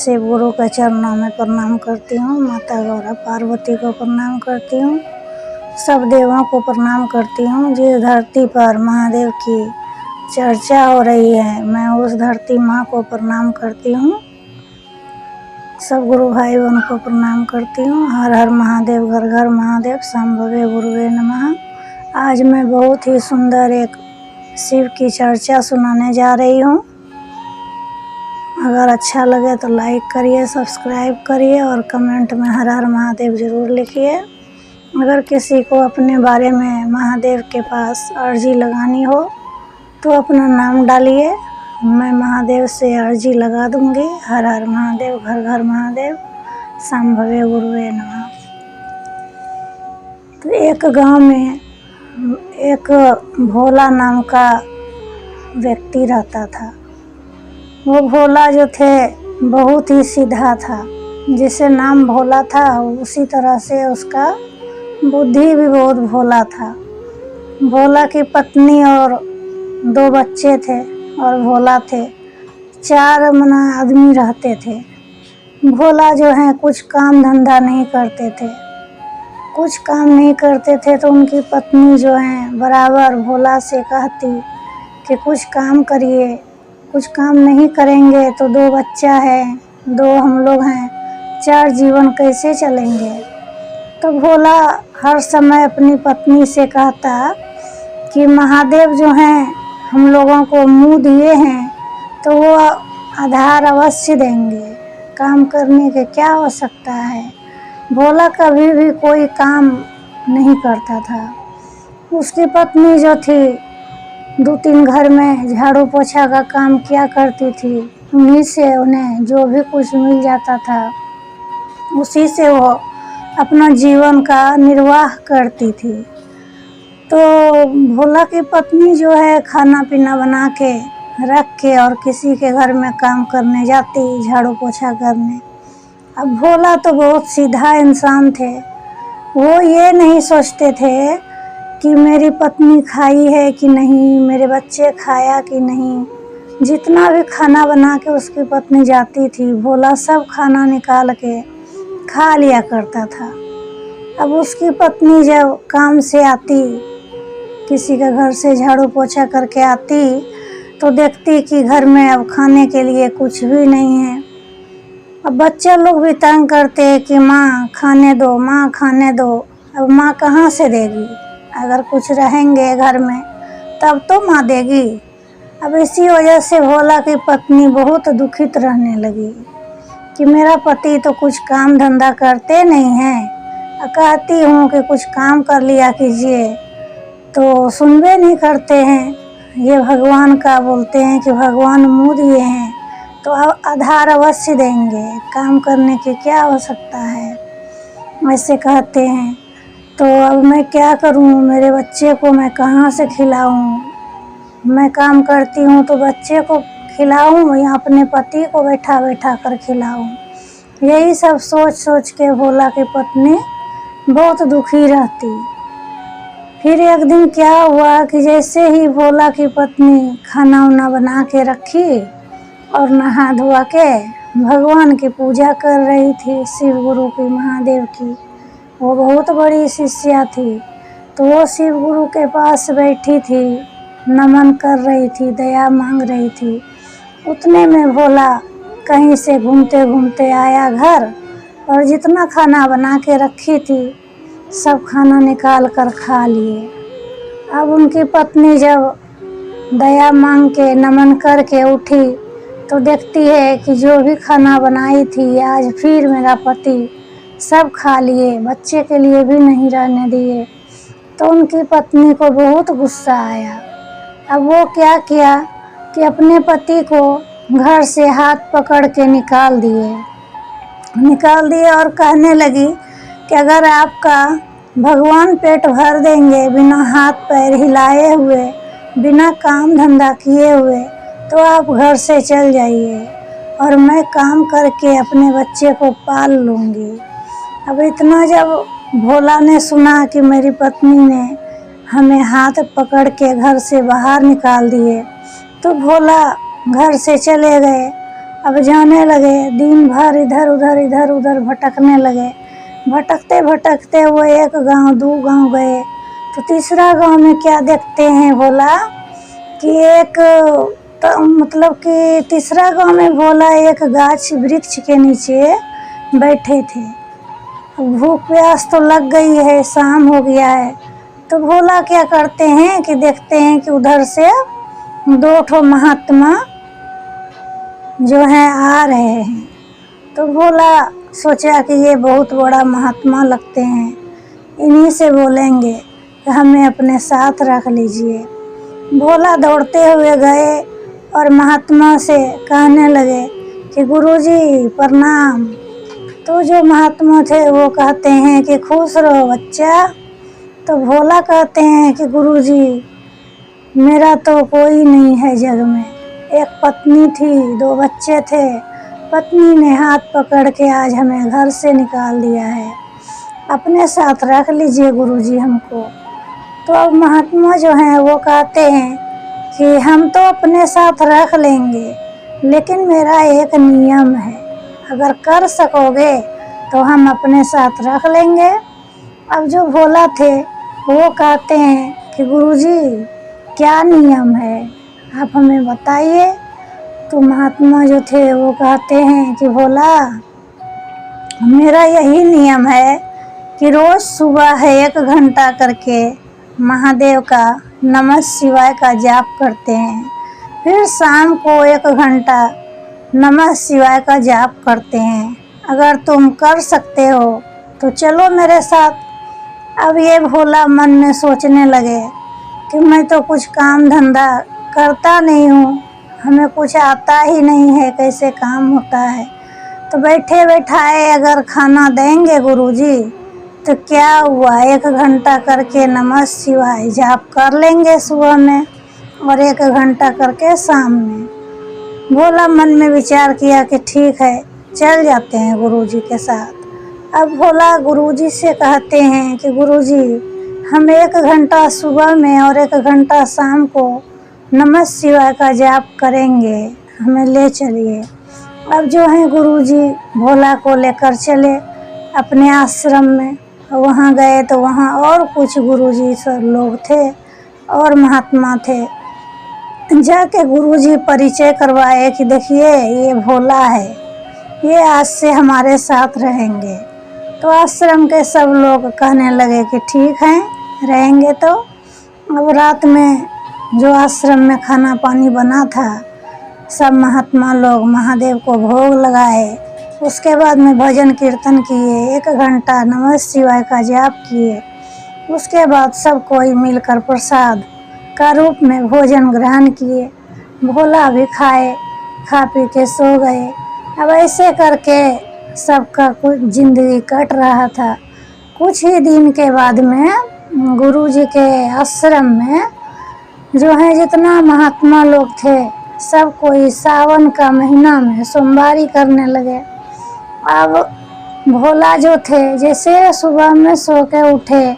शिव गुरु के चरणों में प्रणाम करती हूँ। माता गौरा पार्वती को प्रणाम करती हूँ। सब देवों को प्रणाम करती हूँ। जिस धरती पर महादेव की चर्चा हो रही है, मैं उस धरती माँ को प्रणाम करती हूँ। सब गुरु भाई बहन को प्रणाम करती हूँ। हर हर महादेव, घर घर महादेव, संभवे गुरुवे नमः। आज मैं बहुत ही सुंदर एक शिव की चर्चा सुनाने जा रही हूँ। अगर अच्छा लगे तो लाइक करिए, सब्सक्राइब करिए और कमेंट में हर हर महादेव ज़रूर लिखिए। अगर किसी को अपने बारे में महादेव के पास अर्जी लगानी हो तो अपना नाम डालिए, मैं महादेव से अर्जी लगा दूंगी। हर हर महादेव, घर घर महादेव, संभवे गुरुवे नमः। तो एक गांव में एक भोला नाम का व्यक्ति रहता था। वो भोला जो थे बहुत ही सीधा था। जिसे नाम भोला था उसी तरह से उसका बुद्धि भी बहुत भोला था। भोला की पत्नी और 2 बच्चे थे और भोला थे। 4 आदमी रहते थे। भोला जो है कुछ काम धंधा नहीं करते थे। कुछ काम नहीं करते थे तो उनकी पत्नी जो है बराबर भोला से कहती कि कुछ काम करिए, कुछ काम नहीं करेंगे तो 2 बच्चा है, 2 हम लोग हैं, 4 जीवन कैसे चलेंगे। तो भोला हर समय अपनी पत्नी से कहता कि महादेव जो हैं हम लोगों को मुँह दिए हैं तो वो आधार अवश्य देंगे, काम करने के क्या आवश्यकता है। भोला कभी भी कोई काम नहीं करता था। उसकी पत्नी जो थी 2-3 घर में झाड़ू पोछा का काम किया करती थी। उन्हीं से उन्हें जो भी कुछ मिल जाता था उसी से वो अपना जीवन का निर्वाह करती थी। तो भोला की पत्नी जो है खाना पीना बना के रख के और किसी के घर में काम करने जाती, झाड़ू पोछा करने। अब भोला तो बहुत सीधा इंसान थे। वो ये नहीं सोचते थे कि मेरी पत्नी खाई है कि नहीं, मेरे बच्चे खाया कि नहीं। जितना भी खाना बना के उसकी पत्नी जाती थी, भोला सब खाना निकाल के खा लिया करता था। अब उसकी पत्नी जब काम से आती, किसी के घर से झाड़ू पोछा करके आती तो देखती कि घर में अब खाने के लिए कुछ भी नहीं है। अब बच्चे लोग भी तंग करते कि माँ खाने दो, माँ खाने दो। अब माँ कहाँ से देगी, अगर कुछ रहेंगे घर में तब तो माँ देगी। अब इसी वजह से भोला की पत्नी बहुत दुखित रहने लगी कि मेरा पति तो कुछ काम धंधा करते नहीं हैं। कहती हूँ कि कुछ काम कर लिया कीजिए तो सुनबे नहीं करते हैं। ये भगवान का बोलते हैं कि भगवान मुँह दिए हैं तो आधार अवश्य देंगे, काम करने की क्या आवश्यकता है, ऐसे कहते हैं। तो अब मैं क्या करूं, मेरे बच्चे को मैं कहाँ से खिलाऊं। मैं काम करती हूं तो बच्चे को खिलाऊं या अपने पति को बैठा बैठा कर खिलाऊं। यही सब सोच सोच के भोला की पत्नी बहुत दुखी रहती। फिर एक दिन क्या हुआ कि जैसे ही भोला की पत्नी खाना वाना बना के रखी और नहा धोआ के भगवान की पूजा कर रही थी, शिव गुरु की, महादेव की। वो बहुत बड़ी शिष्या थी तो वो शिव गुरु के पास बैठी थी, नमन कर रही थी, दया मांग रही थी। उतने में भोला कहीं से घूमते घूमते आया घर और जितना खाना बना के रखी थी सब खाना निकाल कर खा लिए। अब उनकी पत्नी जब दया मांग के नमन करके उठी तो देखती है कि जो भी खाना बनाई थी आज फिर मेरा पति सब खा लिए, बच्चे के लिए भी नहीं रहने दिए। तो उनकी पत्नी को बहुत गुस्सा आया। अब वो क्या किया कि अपने पति को घर से हाथ पकड़ के निकाल दिए और कहने लगी कि अगर आपका भगवान पेट भर देंगे बिना हाथ पैर हिलाए हुए, बिना काम धंधा किए हुए, तो आप घर से चल जाइए और मैं काम करके अपने बच्चे को पाल लूँगी। अब इतना जब भोला ने सुना कि मेरी पत्नी ने हमें हाथ पकड़ के घर से बाहर निकाल दिए तो भोला घर से चले गए अब जाने लगे, दिन भर इधर उधर भटकने लगे। भटकते भटकते वो एक गांव 2 गांव गए, तो तीसरा गांव में क्या देखते हैं भोला कि एक मतलब कि तीसरा गांव में भोला एक गाछ वृक्ष के नीचे बैठे थे। भूख प्यास तो लग गई है, शाम हो गया है, तो भोला क्या करते हैं कि देखते हैं कि उधर से 2 ठो महात्मा जो हैं आ रहे हैं। तो भोला सोचा कि ये बहुत बड़ा महात्मा लगते हैं, इन्हीं से बोलेंगे कि हमें अपने साथ रख लीजिए। भोला दौड़ते हुए गए और महात्मा से कहने लगे कि गुरुजी प्रणाम। तो जो महात्मा थे वो कहते हैं कि खुश रहो बच्चा। तो भोला कहते हैं कि गुरुजी मेरा तो कोई नहीं है जग में, एक पत्नी थी, 2 बच्चे थे, पत्नी ने हाथ पकड़ के आज हमें घर से निकाल दिया है, अपने साथ रख लीजिए गुरुजी हमको। तो अब महात्मा जो हैं वो कहते हैं कि हम तो अपने साथ रख लेंगे, लेकिन मेरा एक नियम है, अगर कर सकोगे तो हम अपने साथ रख लेंगे। अब जो भोला थे वो कहते हैं कि गुरुजी क्या नियम है, आप हमें बताइए। तो महात्मा जो थे वो कहते हैं कि भोला मेरा यही नियम है कि रोज़ सुबह है 1 घंटा करके महादेव का नमः शिवाय का जाप करते हैं, फिर शाम को 1 घंटा नमः शिवाय का जाप करते हैं। अगर तुम कर सकते हो तो चलो मेरे साथ। अब ये भोला मन में सोचने लगे कि मैं तो कुछ काम धंधा करता नहीं हूँ, हमें कुछ आता ही नहीं है कैसे काम होता है, तो बैठे बैठाए अगर खाना देंगे गुरुजी तो क्या हुआ, 1 घंटा करके नमः शिवाय जाप कर लेंगे सुबह में और 1 घंटा करके शाम में। भोला मन में विचार किया कि ठीक है, चल जाते हैं गुरुजी के साथ। अब भोला गुरुजी से कहते हैं कि गुरुजी हम 1 घंटा सुबह में और 1 घंटा शाम को नमः शिवाय का जाप करेंगे, हमें ले चलिए। अब जो है गुरुजी भोला को लेकर चले अपने आश्रम में। वहाँ गए तो वहाँ और कुछ गुरुजी सब लोग थे और महात्मा थे। जाके गुरुजी परिचय करवाए कि देखिए ये भोला है, ये आज से हमारे साथ रहेंगे। तो आश्रम के सब लोग कहने लगे कि ठीक है रहेंगे। तो अब रात में जो आश्रम में खाना पानी बना था, सब महात्मा लोग महादेव को भोग लगाए, उसके बाद में भजन कीर्तन किए, 1 घंटा नमः शिवाय का जाप किए। उसके बाद सब कोई मिलकर प्रसाद का रूप में भोजन ग्रहण किए। भोला भी खाए, खा पी के सो गए। अब ऐसे करके सबका कुछ ज़िंदगी कट रहा था। कुछ ही दिन के बाद में गुरुजी के आश्रम में जो है जितना महात्मा लोग थे सब कोई सावन का महीना में सोमवारी करने लगे। अब भोला जो थे जैसे सुबह में सो के उठे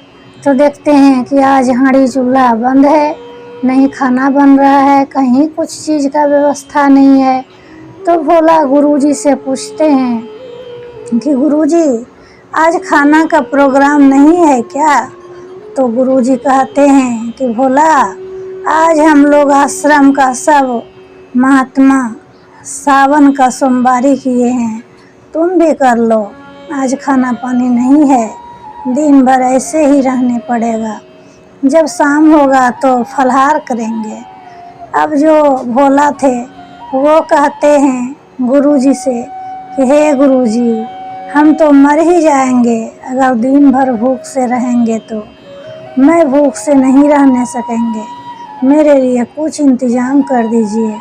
तो देखते हैं कि आज हांडी चूल्हा बंद है, नहीं खाना बन रहा है, कहीं कुछ चीज़ का व्यवस्था नहीं है। तो भोला गुरुजी से पूछते हैं कि गुरुजी आज खाना का प्रोग्राम नहीं है क्या? तो गुरुजी कहते हैं कि भोला आज हम लोग आश्रम का सब महात्मा सावन का सोमवारी किए हैं, तुम भी कर लो, आज खाना पानी नहीं है, दिन भर ऐसे ही रहने पड़ेगा, जब शाम होगा तो फलाहार करेंगे। अब जो भोला थे वो कहते हैं गुरुजी से कि हे गुरुजी हम तो मर ही जाएंगे अगर दिन भर भूख से रहेंगे, तो मैं भूख से नहीं रहने सकेंगे, मेरे लिए कुछ इंतज़ाम कर दीजिए।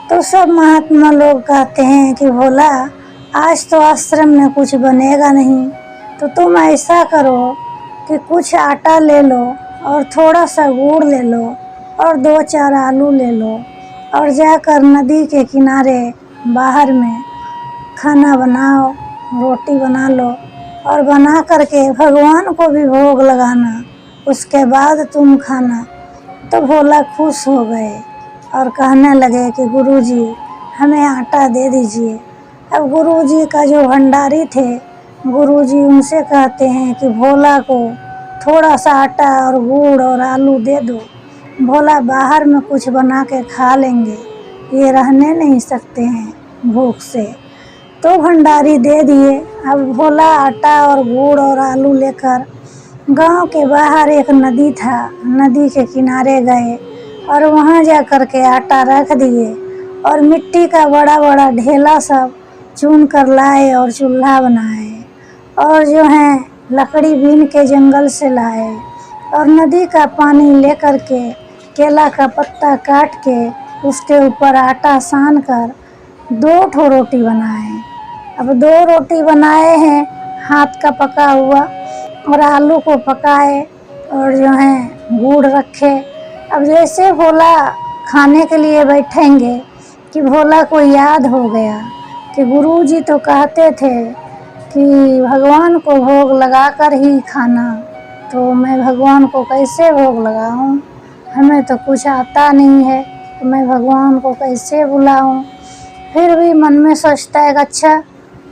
तो सब महात्मा लोग कहते हैं कि भोला आज तो आश्रम में कुछ बनेगा नहीं, तो तुम ऐसा करो कि कुछ आटा ले लो और थोड़ा सा गुड़ ले लो और 2-4 आलू ले लो और जाकर नदी के किनारे बाहर में खाना बनाओ, रोटी बना लो और बना करके भगवान को भी भोग लगाना, उसके बाद तुम खाना। तो भोला खुश हो गए और कहने लगे कि गुरुजी हमें आटा दे दीजिए। अब गुरुजी का जो भंडारी थे, गुरुजी उनसे कहते हैं कि भोला को थोड़ा सा आटा और गुड़ और आलू दे दो, भोला बाहर में कुछ बना के खा लेंगे, ये रहने नहीं सकते हैं भूख से। तो भंडारी दे दिए। अब भोला आटा और गुड़ और आलू लेकर गांव के बाहर एक नदी था, नदी के किनारे गए और वहां जा कर के आटा रख दिए और मिट्टी का बड़ा बड़ा ढेला सब चुन कर लाए और चूल्हा बनाए और जो है लकड़ी बीन के जंगल से लाए और नदी का पानी लेकर के केला का पत्ता काट के उसके ऊपर आटा सान कर 2 रोटी बनाए। अब 2 रोटी बनाए हैं हाथ का पका हुआ और आलू को पकाए और जो है गुड़ रखे। अब जैसे भोला खाने के लिए बैठेंगे कि भोला को याद हो गया कि गुरुजी तो कहते थे कि भगवान को भोग लगाकर ही खाना, तो मैं भगवान को कैसे भोग लगाऊं, हमें तो कुछ आता नहीं है, तो मैं भगवान को कैसे बुलाऊं। फिर भी मन में सोचता है कि अच्छा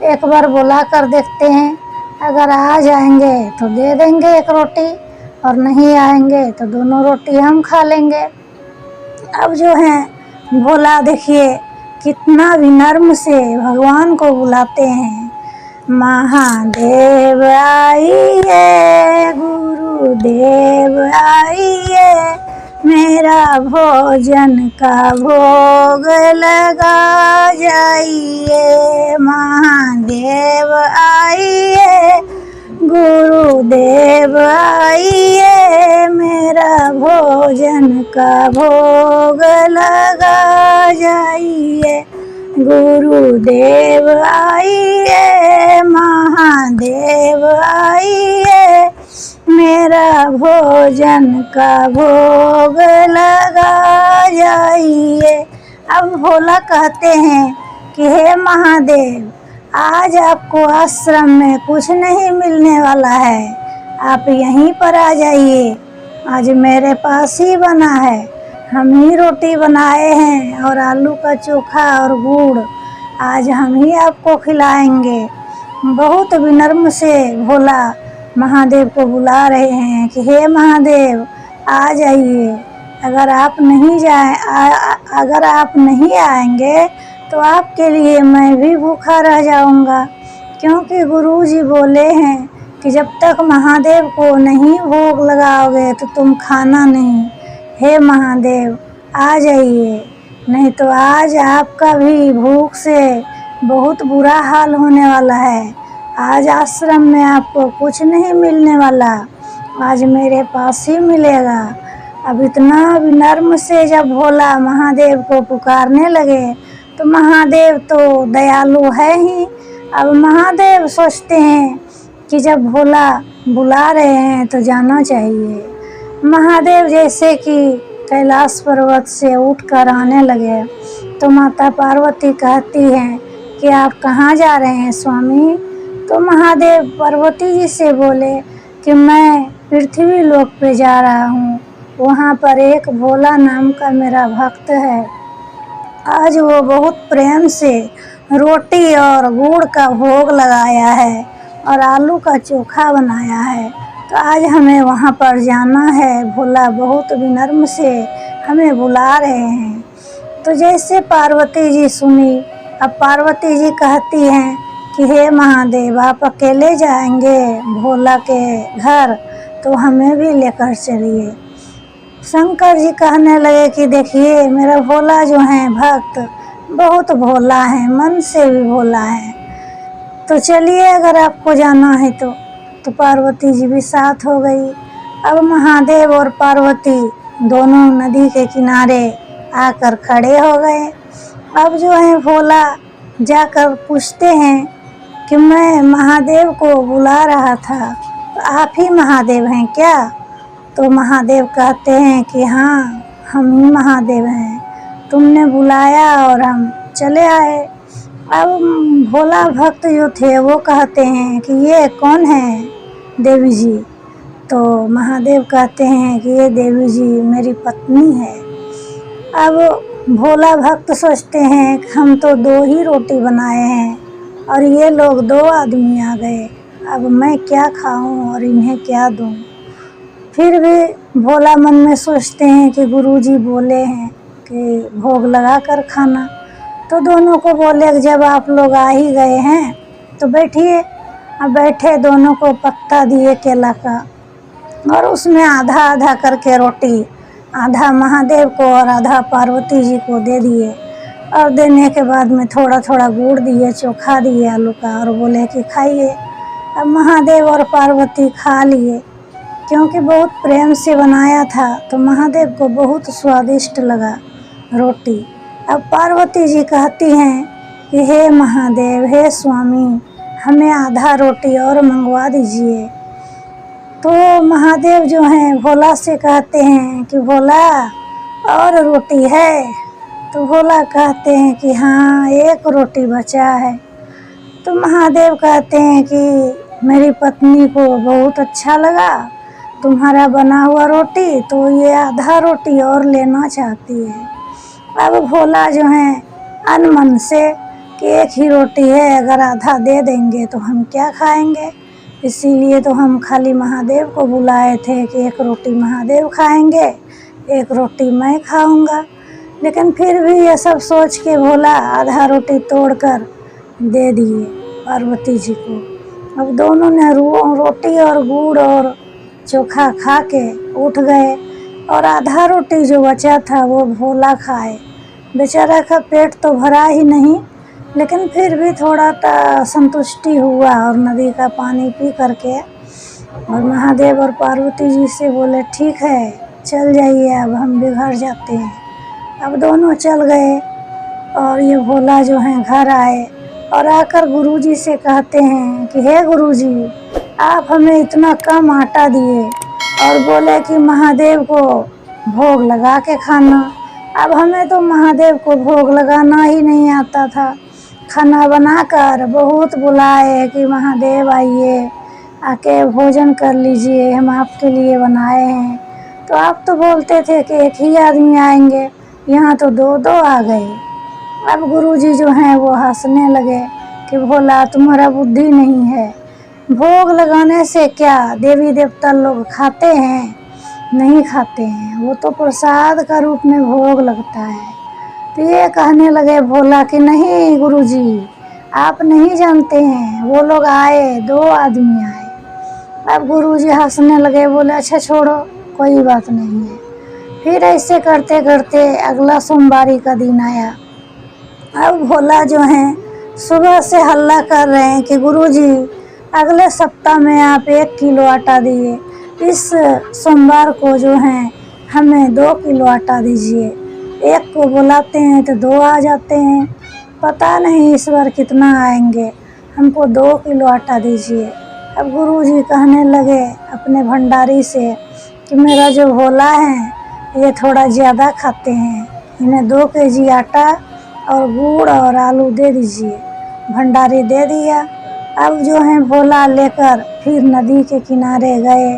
एक बार बुला कर देखते हैं, अगर आ जाएंगे तो दे देंगे 1 रोटी और नहीं आएंगे तो 2 रोटी हम खा लेंगे। अब जो है भोला देखिए कितना विनम्र से भगवान को बुलाते हैं। महादेव आइए, गुरुदेव आइए, मेरा भोजन का भोग लगा जाइए। महादेव आइए, गुरुदेव आइए, मेरा भोजन का भोग लगा जाइए। गुरुदेव आइए, महादेव आइए, मेरा भोजन का भोग लगा जाइए। अब भोला कहते हैं कि हे महादेव, आज आपको आश्रम में कुछ नहीं मिलने वाला है, आप यहीं पर आ जाइए। आज मेरे पास ही बना है, हम ही रोटी बनाए हैं और आलू का चोखा और गुड़, आज हम ही आपको खिलाएंगे। बहुत विनम्र से भोला महादेव को बुला रहे हैं कि हे महादेव आ जाइए। अगर आप नहीं आएंगे तो आपके लिए मैं भी भूखा रह जाऊंगा, क्योंकि गुरुजी बोले हैं कि जब तक महादेव को नहीं भोग लगाओगे तो तुम खाना नहीं। हे महादेव आ जाइए, नहीं तो आज आपका भी भूख से बहुत बुरा हाल होने वाला है। आज आश्रम में आपको कुछ नहीं मिलने वाला, आज मेरे पास ही मिलेगा। अब इतना विनम्र से जब भोला महादेव को पुकारने लगे तो महादेव तो दयालु है ही। अब महादेव सोचते हैं कि जब भोला बुला रहे हैं तो जाना चाहिए। महादेव जैसे कि कैलाश पर्वत से उठकर आने लगे तो माता पार्वती कहती हैं कि आप कहाँ जा रहे हैं स्वामी। तो महादेव पार्वती जी से बोले कि मैं पृथ्वी लोक पे जा रहा हूँ, वहाँ पर एक भोला नाम का मेरा भक्त है, आज वो बहुत प्रेम से रोटी और गुड़ का भोग लगाया है और आलू का चोखा बनाया है, तो आज हमें वहाँ पर जाना है। भोला बहुत विनम्र से हमें बुला रहे हैं। तो जैसे पार्वती जी सुनी, अब पार्वती जी कहती हैं कि हे महादेव, आप अकेले जाएंगे भोला के घर, तो हमें भी लेकर चलिए। शंकर जी कहने लगे कि देखिए मेरा भोला जो है भक्त बहुत भोला है, मन से भी भोला है, तो चलिए अगर आपको जाना है तो पार्वती जी भी साथ हो गई। अब महादेव और पार्वती दोनों नदी के किनारे आकर खड़े हो गए। अब जो है भोला जाकर पूछते हैं कि मैं महादेव को बुला रहा था, तो आप ही महादेव हैं क्या? तो महादेव कहते हैं कि हाँ, हम ही महादेव हैं, तुमने बुलाया और हम चले आए। अब भोला भक्त जो थे वो कहते हैं कि ये कौन है देवी जी? तो महादेव कहते हैं कि ये देवी जी मेरी पत्नी है। अब भोला भक्त सोचते हैं कि हम तो 2 ही रोटी बनाए हैं और ये लोग 2 आदमी आ गए, अब मैं क्या खाऊं और इन्हें क्या दूं। फिर भी भोला मन में सोचते हैं कि गुरुजी बोले हैं कि भोग लगा कर खाना, तो दोनों को बोले कि जब आप लोग आ ही गए हैं तो बैठिए। अब बैठे, दोनों को पत्ता दिए केला का और उसमें आधा आधा करके रोटी, आधा महादेव को और आधा पार्वती जी को दे दिए। और देने के बाद में थोड़ा थोड़ा गुड़ दिए, चोखा दिए आलू का, और बोले कि खाइए। अब महादेव और पार्वती खा लिए, क्योंकि बहुत प्रेम से बनाया था तो महादेव को बहुत स्वादिष्ट लगा रोटी। अब पार्वती जी कहती हैं कि हे महादेव, हे स्वामी, हमें आधा रोटी और मंगवा दीजिए। तो महादेव जो हैं भोला से कहते हैं कि भोला और रोटी है? तो भोला कहते हैं कि हाँ, 1 रोटी बचा है। तो महादेव कहते हैं कि मेरी पत्नी को बहुत अच्छा लगा तुम्हारा बना हुआ रोटी, तो ये आधा रोटी और लेना चाहती है। अब भोला जो हैं अनमन से कि 1 ही रोटी है, अगर आधा दे देंगे तो हम क्या खाएंगे, इसीलिए तो हम खाली महादेव को बुलाए थे कि 1 रोटी महादेव खाएंगे, 1 रोटी मैं खाऊंगा। लेकिन फिर भी ये सब सोच के भोला आधा रोटी तोड़कर दे दिए पार्वती जी को। अब दोनों ने रोटी और गुड़ और चोखा खा के उठ गए और आधा रोटी जो बचा था वो भोला खाए। बेचारा का पेट तो भरा ही नहीं, लेकिन फिर भी थोड़ा संतुष्टि हुआ और नदी का पानी पी करके और महादेव और पार्वती जी से बोले ठीक है चल जाइए, अब हम भी घर जाते हैं। अब दोनों चल गए और ये भोला जो हैं घर आए और आकर गुरुजी से कहते हैं कि हे गुरुजी, आप हमें इतना कम आटा दिए और बोले कि महादेव को भोग लगा के खाना। अब हमें तो महादेव को भोग लगाना ही नहीं आता था। खाना बनाकर बहुत बुलाए कि महादेव आइए, आके भोजन कर लीजिए, हम आपके लिए बनाए हैं। तो आप तो बोलते थे कि 1 ही आदमी आएंगे, यहाँ तो 2-2 आ गए। अब गुरुजी जो हैं वो हंसने लगे कि भोला तुम्हारा बुद्धि नहीं है, भोग लगाने से क्या देवी देवता लोग खाते हैं? नहीं खाते हैं, वो तो प्रसाद का रूप में भोग लगता है। तो ये कहने लगे भोला कि नहीं गुरुजी, आप नहीं जानते हैं, वो लोग आए, 2 आदमी आए। अब गुरुजी हंसने लगे, बोले अच्छा छोड़ो, कोई बात नहीं है। फिर ऐसे करते करते अगला सोमवारी का दिन आया। अब भोला जो हैं सुबह से हल्ला कर रहे हैं कि गुरुजी अगले सप्ताह में आप 1 किलो आटा दिए, इस सोमवार को जो हैं हमें 2 किलो आटा दीजिए। 1 को बुलाते हैं तो 2 आ जाते हैं, पता नहीं इस बार कितना आएंगे, हमको 2 किलो आटा दीजिए। अब गुरुजी कहने लगे अपने भंडारी से कि मेरा जो भोला है ये थोड़ा ज़्यादा खाते हैं, इन्हें 2 केजी आटा और गुड़ और आलू दे दीजिए। भंडारी दे दिया। अब जो है भोला लेकर फिर नदी के किनारे गए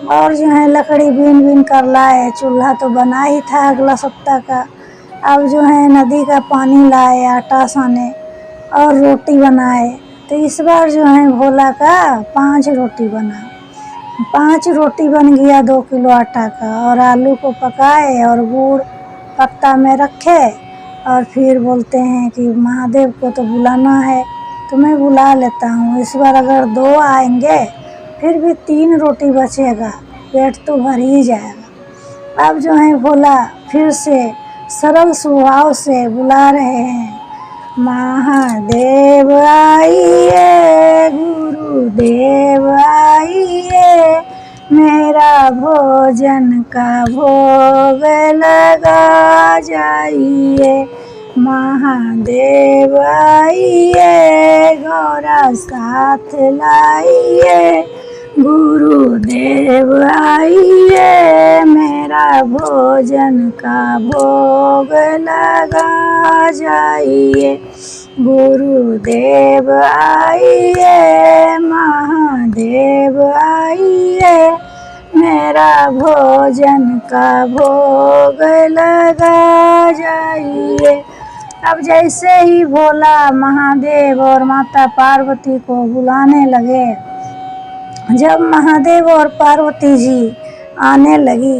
और जो है लकड़ी बीन बीन कर लाए। चूल्हा तो बना ही था अगला सप्ताह का। अब जो है नदी का पानी लाए, आटा साने और रोटी बनाए। तो इस बार जो है भोला का 5 रोटी बना, 5 रोटी बन गया 2 किलो आटा का। और आलू को पकाए और गुड़ पत्ता में रखे और फिर बोलते हैं कि महादेव को तो बुलाना है तो मैं बुला लेता हूँ, इस बार अगर 2 आएंगे फिर भी 3 रोटी बचेगा, पेट तो भर ही जाएगा। अब जो है भोला फिर से सरल स्वभाव से बुला रहे हैं, महादेव आइए, गुरुदेव आइए, मेरा भोजन का भोग लगा जाइए। महादेव आइए, गौरा साथ लाइए, गुरुदेव आइए, मेरा भोजन का भोग लगा जाइए। गुरुदेव आइए, महादेव आइए, मेरा भोजन का भोग लगा जाइए। अब जैसे ही भोला महादेव और माता पार्वती को बुलाने लगे, जब महादेव और पार्वती जी आने लगी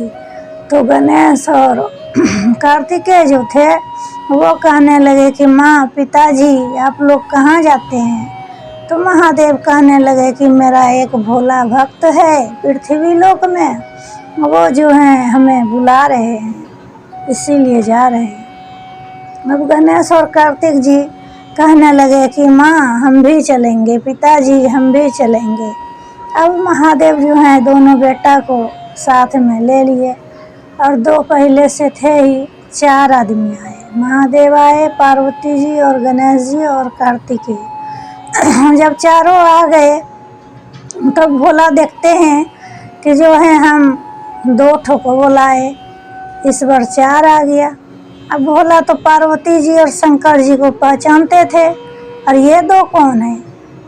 तो गणेश और कार्तिकेय जो थे वो कहने लगे कि माँ पिताजी आप लोग कहाँ जाते हैं। तो महादेव कहने लगे कि मेरा एक भोला भक्त है पृथ्वी लोक में, वो जो हैं हमें बुला रहे हैं इसीलिए जा रहे हैं। अब गणेश और कार्तिक जी कहने लगे कि माँ हम भी चलेंगे, पिताजी हम भी चलेंगे। अब महादेव जो हैं दोनों बेटा को साथ में ले लिए और दो पहले से थे ही 4 आदमी आए। महादेव आए, पार्वती जी और गणेश जी और कार्तिकेय। जब चारों आ गए तो भोला देखते हैं कि जो है हम 2 ठो को बुलाए, इस बार 4 आ गया। अब भोला तो पार्वती जी और शंकर जी को पहचानते थे और ये 2 कौन है।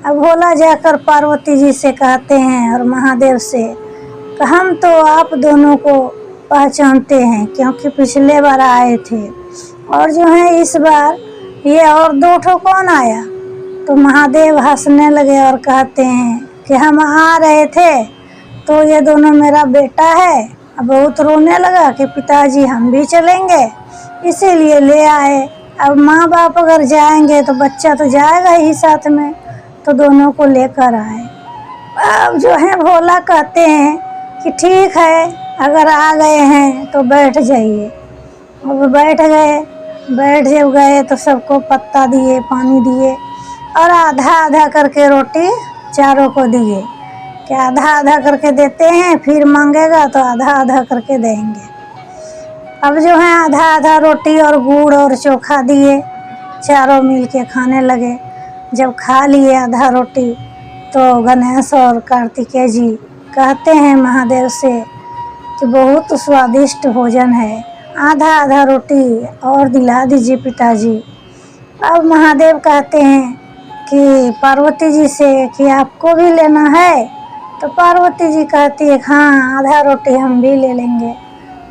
अब भोला जाकर पार्वती जी से कहते हैं और महादेव से कि हम तो आप दोनों को पहचानते हैं क्योंकि पिछले बार आए थे, और जो है इस बार ये और 2 ठो कौन आया। तो महादेव हंसने लगे और कहते हैं कि हम आ रहे थे तो ये दोनों मेरा बेटा है। अब बहुत रोने लगा कि पिताजी हम भी चलेंगे इसीलिए ले आए। अब माँ बाप अगर जाएंगे तो बच्चा तो जाएगा ही साथ में, तो दोनों को लेकर आए। अब जो है भोला कहते हैं कि ठीक है अगर आ गए हैं तो बैठ जाइए। अब बैठ जब गए तो सबको पत्ता दिए, पानी दिए और आधा आधा करके रोटी चारों को दिए कि आधा आधा करके देते हैं, फिर मांगेगा तो आधा आधा करके देंगे। अब जो है आधा आधा रोटी और गुड़ और चोखा दिए, चारों मिल के खाने लगे। जब खा लिए आधा रोटी तो गणेश और कार्तिकेय जी कहते हैं महादेव से कि बहुत स्वादिष्ट भोजन है, आधा आधा रोटी और दिला दीजिए पिताजी। अब महादेव कहते हैं कि पार्वती जी से कि आपको भी लेना है। तो पार्वती जी कहती है हाँ आधा रोटी हम भी ले लेंगे।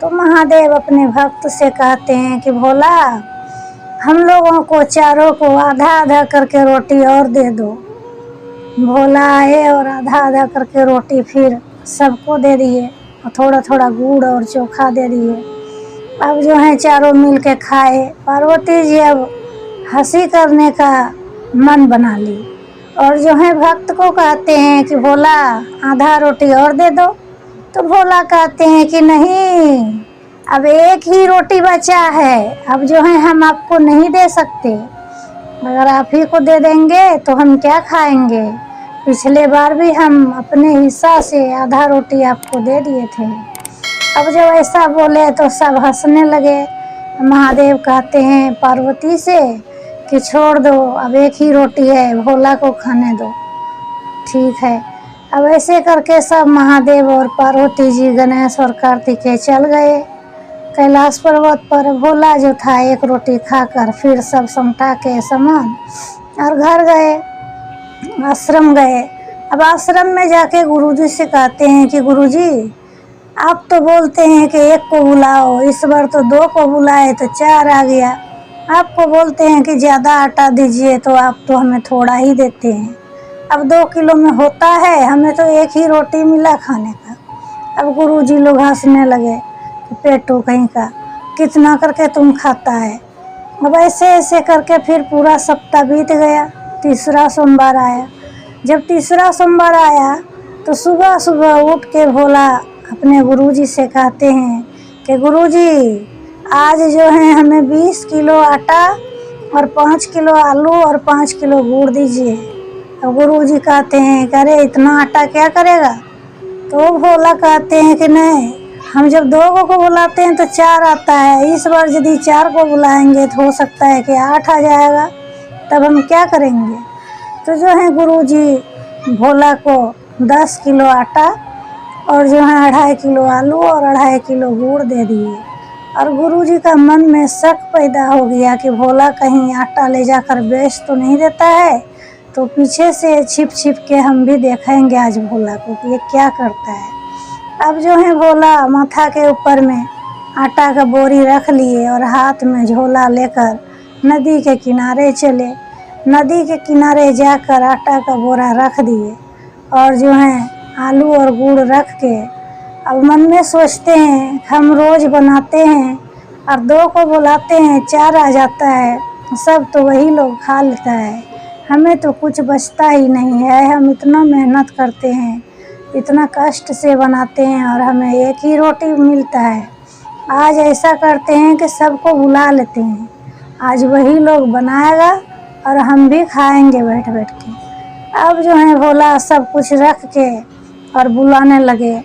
तो महादेव अपने भक्त से कहते हैं कि भोला हम लोगों को चारों को आधा आधा करके रोटी और दे दो। भोला आए और आधा आधा करके रोटी फिर सबको दे दिए और थोड़ा थोड़ा गुड़ और चोखा दे दिए। अब जो है चारों मिल के खाए। पार्वती जी अब हंसी करने का मन बना ली और जो है भक्त को कहते हैं कि भोला आधा रोटी और दे दो। तो भोला कहते हैं कि नहीं, अब एक ही रोटी बचा है, अब जो है हम आपको नहीं दे सकते, अगर आप ही को दे देंगे तो हम क्या खाएंगे। पिछले बार भी हम अपने हिस्सा से आधा रोटी आपको दे दिए थे। अब जब ऐसा बोले तो सब हंसने लगे। महादेव कहते हैं पार्वती से कि छोड़ दो, अब एक ही रोटी है, भोला को खाने दो। ठीक है। अब ऐसे करके सब महादेव और पार्वती जी, गणेश और कार्तिकेय चल गए कैलाश पर्वत पर। भोला जो था एक रोटी खाकर फिर सब समटा के सामान और घर गए, आश्रम गए। अब आश्रम में जाके गुरुजी से कहते हैं कि गुरुजी आप तो बोलते हैं कि एक को बुलाओ, इस बार तो 2 को बुलाए तो 4 आ गया। आपको बोलते हैं कि ज़्यादा आटा दीजिए तो आप तो हमें थोड़ा ही देते हैं। अब 2 किलो में होता है, हमें तो एक ही रोटी मिला खाने का। अब गुरुजी लोग हंसने लगे कि पेटू कहीं का, कितना करके तुम खाता है। अब ऐसे ऐसे करके फिर पूरा सप्ताह बीत गया। तीसरा सोमवार आया। जब तीसरा सोमवार आया तो सुबह सुबह उठ के भोला अपने गुरुजी से कहते हैं कि गुरुजी आज जो है हमें 20 किलो आटा और 5 किलो आलू और 5 किलो गुड़ दीजिए। अब गुरुजी कहते हैं कि अरे इतना आटा क्या करेगा। तो भोला कहते हैं कि नहीं, हम जब 2 को बुलाते हैं तो 4 आता है, इस बार यदि 4 को बुलाएंगे तो हो सकता है कि 8 आ जाएगा, तब हम क्या करेंगे। तो जो है गुरुजी भोला को 10 किलो आटा और जो है 2.5 किलो आलू और 2.5 किलो गुड़ दे दिए। और गुरुजी का मन में शक पैदा हो गया कि भोला कहीं आटा ले जाकर बेच तो नहीं देता है, तो पीछे से छिप छिप के हम भी देखेंगे आज भोला को कि ये क्या करता है। अब जो है भोला माथा के ऊपर में आटा का बोरी रख लिए और हाथ में झोला लेकर नदी के किनारे चले। नदी के किनारे जाकर आटा का बोरा रख दिए और जो है आलू और गुड़ रख के अब मन में सोचते हैं हम रोज़ बनाते हैं और 2 को बुलाते हैं, 4 आ जाता है, सब तो वही लोग खा लेता है, हमें तो कुछ बचता ही नहीं है। हम इतना मेहनत करते हैं, इतना कष्ट से बनाते हैं और हमें एक ही रोटी मिलता है। आज ऐसा करते हैं कि सबको बुला लेते हैं, आज वही लोग बनाएगा और हम भी खाएंगे बैठ बैठ के। अब जो है भोला सब कुछ रख के और बुलाने लगे,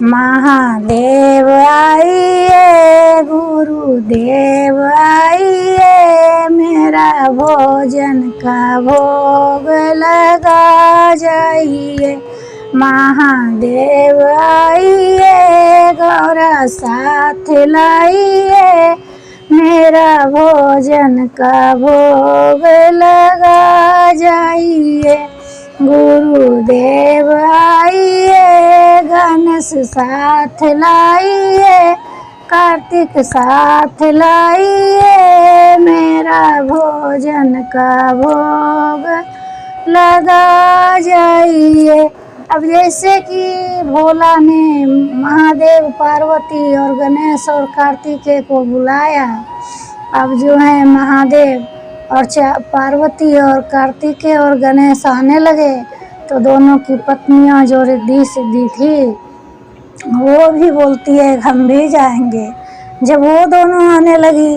महादेव आइए, गुरुदेव आइए, मेरा भोजन का भोग लगा जाइए। महादेव आइए, गौरा साथ लाइए, मेरा भोजन का भोग लगा जाइए। गुरुदेव आइए, गणेश साथ लाइए, कार्तिक साथ लाइए, मेरा भोजन का भोग लगा जाइए। अब जैसे कि भोला ने महादेव, पार्वती और गणेश और कार्तिकेय को बुलाया, अब जो है महादेव और पार्वती और कार्तिकेय और गणेश आने लगे तो दोनों की पत्नियां जो रिद्धि सिद्धि थी वो भी बोलती है हम भी जाएंगे। जब वो दोनों आने लगी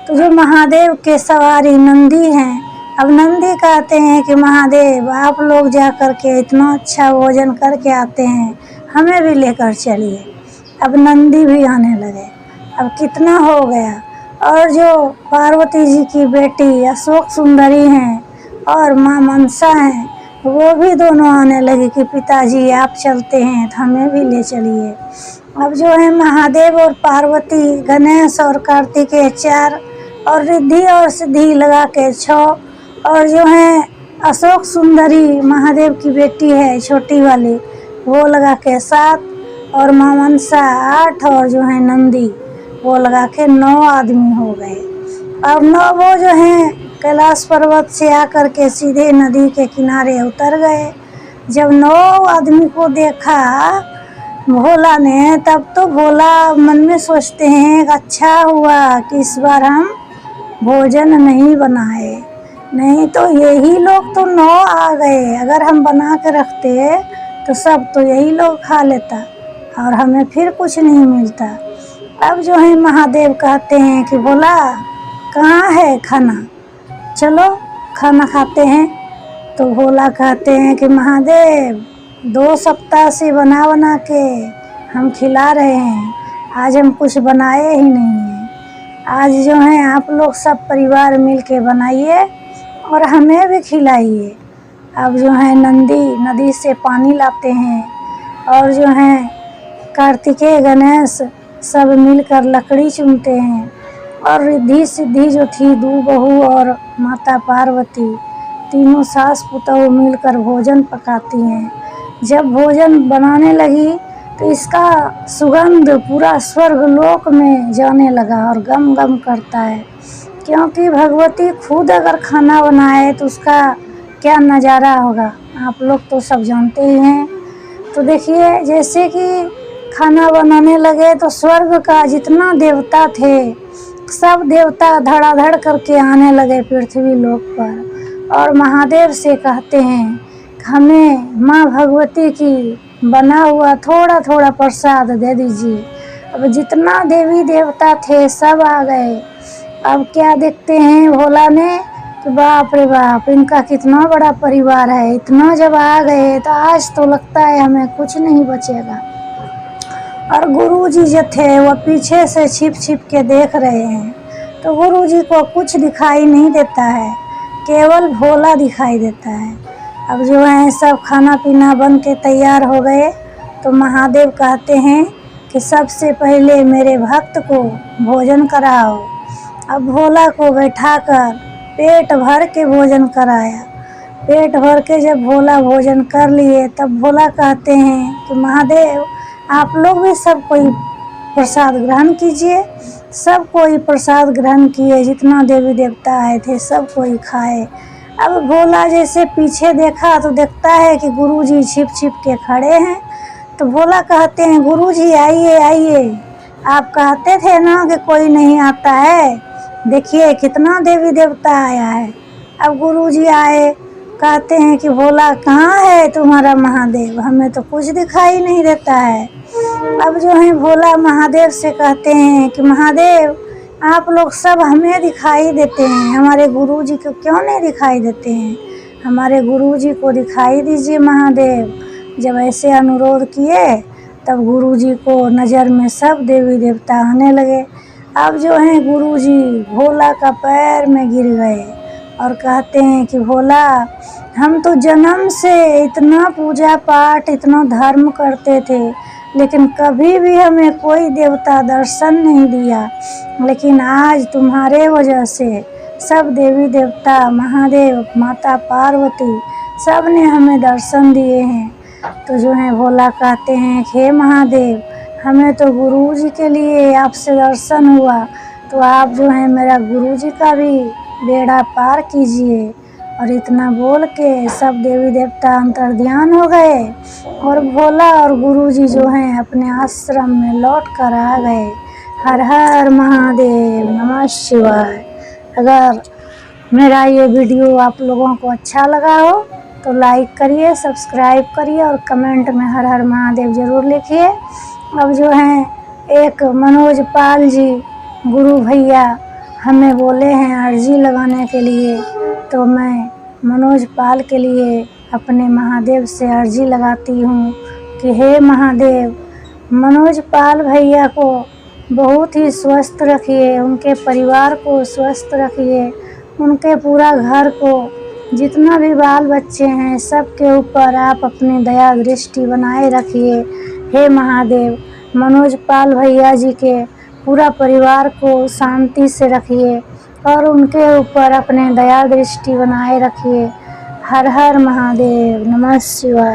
तो जो महादेव के सवारी नंदी हैं, अब नंदी कहते हैं कि महादेव आप लोग जा कर के इतना अच्छा भोजन करके आते हैं, हमें भी लेकर चलिए। अब नंदी भी आने लगे, अब कितना हो गया। और जो पार्वती जी की बेटी अशोक सुंदरी हैं और माँ मनसा हैं, वो भी दोनों आने लगे कि पिताजी आप चलते हैं तो हमें भी ले चलिए। अब जो है महादेव और पार्वती, गणेश और कार्तिकेय 4 और रिद्धि और सिद्धि लगा के 6 और जो है अशोक सुंदरी महादेव की बेटी है छोटी वाली, वो लगा के 7 और माँ मनसा 8 और जो है नंदी वो लगा के 9 आदमी हो गए। अब 9 वो जो हैं कैलाश पर्वत से आकर के सीधे नदी के किनारे उतर गए। जब 9 आदमी को देखा भोला ने, तब तो भोला मन में सोचते हैं अच्छा हुआ कि इस बार हम भोजन नहीं बनाए, नहीं तो यही लोग तो 9 आ गए, अगर हम बना के रखते तो सब तो यही लोग खा लेता और हमें फिर कुछ नहीं मिलता। अब जो है महादेव कहते हैं कि भोला कहाँ है खाना, चलो खाना खाते हैं। तो भोला कहते हैं कि महादेव 2 सप्ताह से बना बना के हम खिला रहे हैं, आज हम कुछ बनाए ही नहीं हैं। आज जो है आप लोग सब परिवार मिल के बनाइए और हमें भी खिलाइए। अब जो है नदी से पानी लाते हैं और जो है कार्तिकेय गणेश सब मिलकर लकड़ी चुनते हैं और रिद्धि सिद्धि जो थी 2 बहू और माता पार्वती तीनों सास पुतोह मिलकर भोजन पकाती हैं। जब भोजन बनाने लगी तो इसका सुगंध पूरा स्वर्ग लोक में जाने लगा और गम गम करता है, क्योंकि भगवती खुद अगर खाना बनाए तो उसका क्या नज़ारा होगा आप लोग तो सब जानते ही हैं। तो देखिए जैसे कि खाना बनाने लगे तो स्वर्ग का जितना देवता थे सब देवता धड़ाधड़ करके आने लगे पृथ्वी लोक पर और महादेव से कहते हैं हमें माँ भगवती की बना हुआ थोड़ा थोड़ा प्रसाद दे दीजिए। अब जितना देवी देवता थे सब आ गए। अब क्या देखते हैं भोला ने कि बाप रे बाप इनका कितना बड़ा परिवार है, इतना जब आ गए तो आज तो लगता है हमें कुछ नहीं बचेगा। और गुरुजी जो थे वो पीछे से छिप छिप के देख रहे हैं, तो गुरुजी को कुछ दिखाई नहीं देता है, केवल भोला दिखाई देता है। अब जो है सब खाना पीना बन के तैयार हो गए तो महादेव कहते हैं कि सबसे पहले मेरे भक्त को भोजन कराओ। अब भोला को बैठाकर पेट भर के भोजन कराया। पेट भर के जब भोला भोजन कर लिए तब भोला कहते हैं कि महादेव आप लोग भी सब कोई प्रसाद ग्रहण कीजिए। सब कोई प्रसाद ग्रहण किए, जितना देवी देवता आए थे सब कोई खाए। अब भोला जैसे पीछे देखा तो देखता है कि गुरुजी छिप छिप के खड़े हैं। तो भोला कहते हैं, गुरुजी आइए आइए, आप कहते थे ना कि कोई नहीं आता है, देखिए कितना देवी देवता आया है। अब गुरुजी आए, कहते हैं कि भोला कहाँ है तुम्हारा महादेव, हमें तो कुछ दिखाई नहीं देता है। अब जो है भोला महादेव से कहते हैं कि महादेव आप लोग सब हमें दिखाई देते हैं, हमारे गुरुजी को क्यों नहीं दिखाई देते हैं, हमारे गुरुजी को दिखाई दीजिए महादेव। जब ऐसे अनुरोध किए तब गुरुजी को नज़र में सब देवी देवता आने लगे। अब जो है गुरुजी भोला का पैर में गिर गए और कहते हैं कि भोला हम तो जन्म से इतना पूजा पाठ इतना धर्म करते थे, लेकिन कभी भी हमें कोई देवता दर्शन नहीं दिया, लेकिन आज तुम्हारे वजह से सब देवी देवता, महादेव, माता पार्वती सब ने हमें दर्शन दिए हैं। तो जो है भोला कहते हैं, हे महादेव हमें तो गुरुजी के लिए आपसे दर्शन हुआ, तो आप जो है मेरा गुरुजी का भी बेड़ा पार कीजिए। और इतना बोल के सब देवी देवता अंतर्ध्यान हो गए और भोला और गुरुजी जो हैं अपने आश्रम में लौट कर आ गए। हर हर महादेव, नमः शिवाय। अगर मेरा ये वीडियो आप लोगों को अच्छा लगा हो तो लाइक करिए, सब्सक्राइब करिए और कमेंट में हर हर महादेव ज़रूर लिखिए। अब जो हैं एक मनोज पाल जी गुरु भैया हमें बोले हैं अर्जी लगाने के लिए, तो मैं मनोज पाल के लिए अपने महादेव से अर्जी लगाती हूँ कि हे महादेव मनोज पाल भैया को बहुत ही स्वस्थ रखिए, उनके परिवार को स्वस्थ रखिए, उनके पूरा घर को, जितना भी बाल बच्चे हैं सब के ऊपर आप अपनी दया दृष्टि बनाए रखिए। हे महादेव मनोज पाल भैया जी के पूरा परिवार को शांति से रखिए और उनके ऊपर अपने दया दृष्टि बनाए रखिए। हर हर महादेव, नमः शिवाय।